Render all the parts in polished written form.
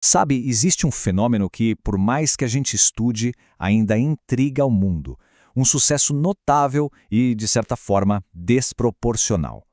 Sabe, existe um fenômeno que, por mais que a gente estude, ainda intriga o mundo. Um sucesso notável e, de certa forma, desproporcional.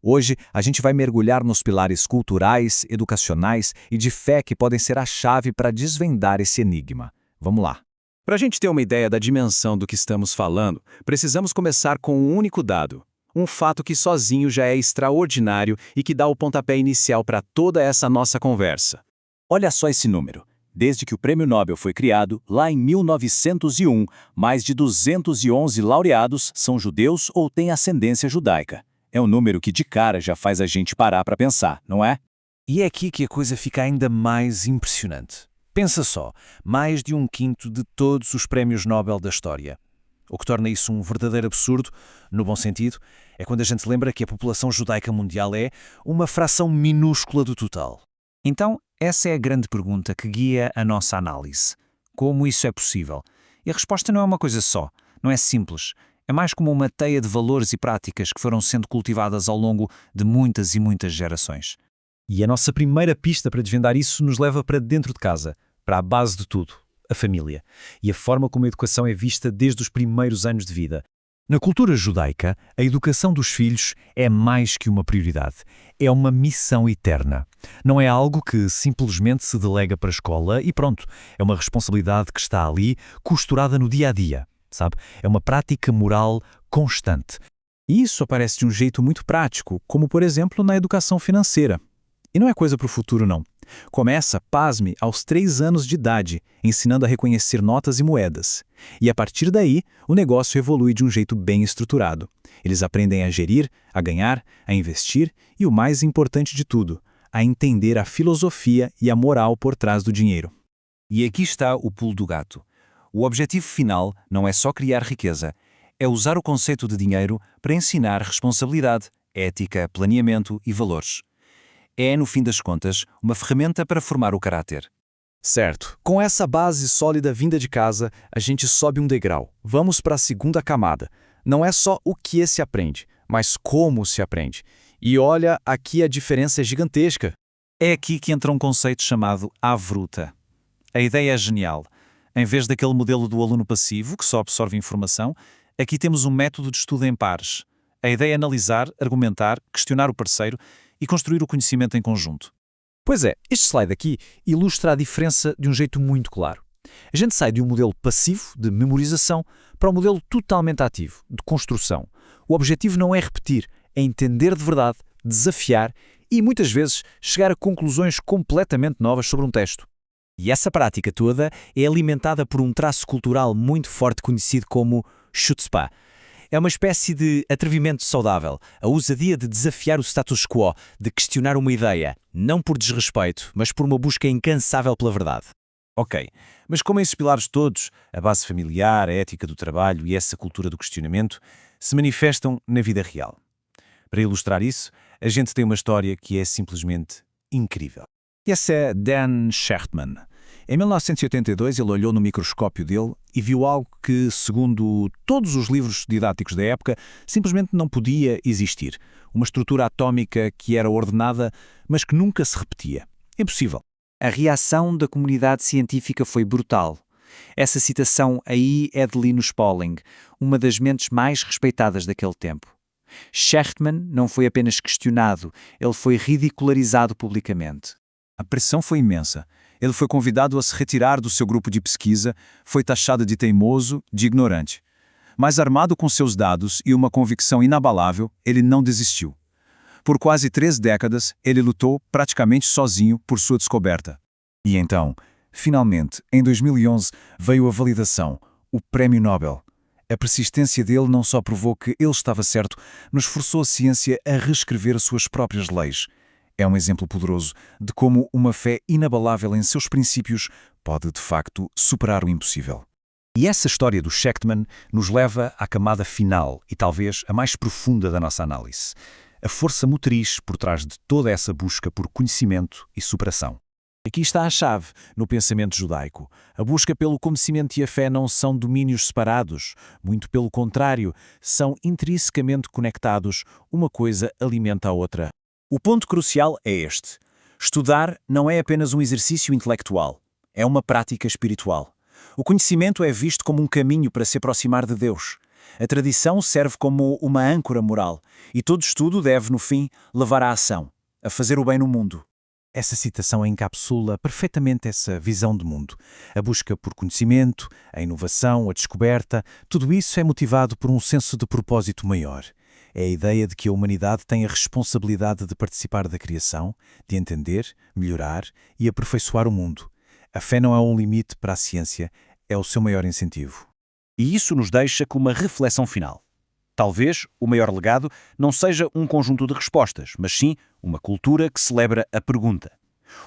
Hoje, a gente vai mergulhar nos pilares culturais, educacionais e de fé que podem ser a chave para desvendar esse enigma. Vamos lá. Para a gente ter uma ideia da dimensão do que estamos falando, precisamos começar com um único dado. Um fato que sozinho já é extraordinário e que dá o pontapé inicial para toda essa nossa conversa. Olha só esse número. Desde que o Prêmio Nobel foi criado, lá em 1901, mais de 211 laureados são judeus ou têm ascendência judaica. É um número que de cara já faz a gente parar para pensar, não é? E é aqui que a coisa fica ainda mais impressionante. Pensa só, mais de um quinto de todos os prémios Nobel da história. O que torna isso um verdadeiro absurdo, no bom sentido, é quando a gente lembra que a população judaica mundial é uma fração minúscula do total. Então, essa é a grande pergunta que guia a nossa análise. Como isso é possível? E a resposta não é uma coisa só, não é simples. É mais como uma teia de valores e práticas que foram sendo cultivadas ao longo de muitas e muitas gerações. E a nossa primeira pista para desvendar isso nos leva para dentro de casa, para a base de tudo, a família, e a forma como a educação é vista desde os primeiros anos de vida. Na cultura judaica, a educação dos filhos é mais que uma prioridade, é uma missão eterna. Não é algo que simplesmente se delega para a escola e pronto, é uma responsabilidade que está ali, costurada no dia a dia, sabe? É uma prática moral constante. E isso aparece de um jeito muito prático, como por exemplo na educação financeira. E não é coisa para o futuro, não. Começa, pasme, aos 3 anos de idade, ensinando a reconhecer notas e moedas. E a partir daí, o negócio evolui de um jeito bem estruturado. Eles aprendem a gerir, a ganhar, a investir e, o mais importante de tudo, a entender a filosofia e a moral por trás do dinheiro. E aqui está o pulo do gato. O objetivo final não é só criar riqueza, é usar o conceito de dinheiro para ensinar responsabilidade, ética, planeamento e valores. É, no fim das contas, uma ferramenta para formar o caráter. Certo. Com essa base sólida vinda de casa, a gente sobe um degrau. Vamos para a segunda camada. Não é só o que se aprende, mas como se aprende. E olha, aqui a diferença é gigantesca. É aqui que entra um conceito chamado avruta. A ideia é genial. Em vez daquele modelo do aluno passivo, que só absorve informação, aqui temos um método de estudo em pares. A ideia é analisar, argumentar, questionar o parceiro e construir o conhecimento em conjunto. Pois é, este slide aqui ilustra a diferença de um jeito muito claro. A gente sai de um modelo passivo, de memorização, para um modelo totalmente ativo, de construção. O objetivo não é repetir, é entender de verdade, desafiar e, muitas vezes, chegar a conclusões completamente novas sobre um texto. E essa prática toda é alimentada por um traço cultural muito forte conhecido como chutzpah. É uma espécie de atrevimento saudável, a ousadia de desafiar o status quo, de questionar uma ideia, não por desrespeito, mas por uma busca incansável pela verdade. Ok, mas como esses pilares todos, a base familiar, a ética do trabalho e essa cultura do questionamento, se manifestam na vida real? Para ilustrar isso, a gente tem uma história que é simplesmente incrível. Esse é Dan Shechtman. Em 1982, ele olhou no microscópio dele e viu algo que, segundo todos os livros didáticos da época, simplesmente não podia existir. Uma estrutura atómica que era ordenada, mas que nunca se repetia. Impossível. A reação da comunidade científica foi brutal. Essa citação aí é de Linus Pauling, uma das mentes mais respeitadas daquele tempo. Shechtman não foi apenas questionado, ele foi ridicularizado publicamente. A pressão foi imensa. Ele foi convidado a se retirar do seu grupo de pesquisa, foi taxado de teimoso, de ignorante. Mas armado com seus dados e uma convicção inabalável, ele não desistiu. Por quase 3 décadas, ele lutou praticamente sozinho por sua descoberta. E então, finalmente, em 2011, veio a validação, o Prêmio Nobel. A persistência dele não só provou que ele estava certo, mas forçou a ciência a reescrever suas próprias leis. É um exemplo poderoso de como uma fé inabalável em seus princípios pode, de facto, superar o impossível. E essa história do Shechtman nos leva à camada final e talvez a mais profunda da nossa análise. A força motriz por trás de toda essa busca por conhecimento e superação. Aqui está a chave no pensamento judaico. A busca pelo conhecimento e a fé não são domínios separados. Muito pelo contrário, são intrinsecamente conectados. Uma coisa alimenta a outra. O ponto crucial é este. Estudar não é apenas um exercício intelectual, é uma prática espiritual. O conhecimento é visto como um caminho para se aproximar de Deus. A tradição serve como uma âncora moral, e todo estudo deve, no fim, levar à ação, a fazer o bem no mundo. Essa citação encapsula perfeitamente essa visão de mundo. A busca por conhecimento, a inovação, a descoberta, tudo isso é motivado por um senso de propósito maior. É a ideia de que a humanidade tem a responsabilidade de participar da criação, de entender, melhorar e aperfeiçoar o mundo. A fé não é um limite para a ciência, é o seu maior incentivo. E isso nos deixa com uma reflexão final. Talvez o maior legado não seja um conjunto de respostas, mas sim uma cultura que celebra a pergunta.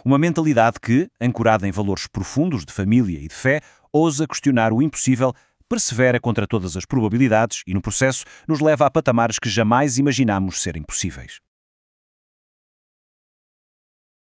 Uma mentalidade que, ancorada em valores profundos de família e de fé, ousa questionar o impossível, persevera contra todas as probabilidades e, no processo, nos leva a patamares que jamais imaginámos serem possíveis.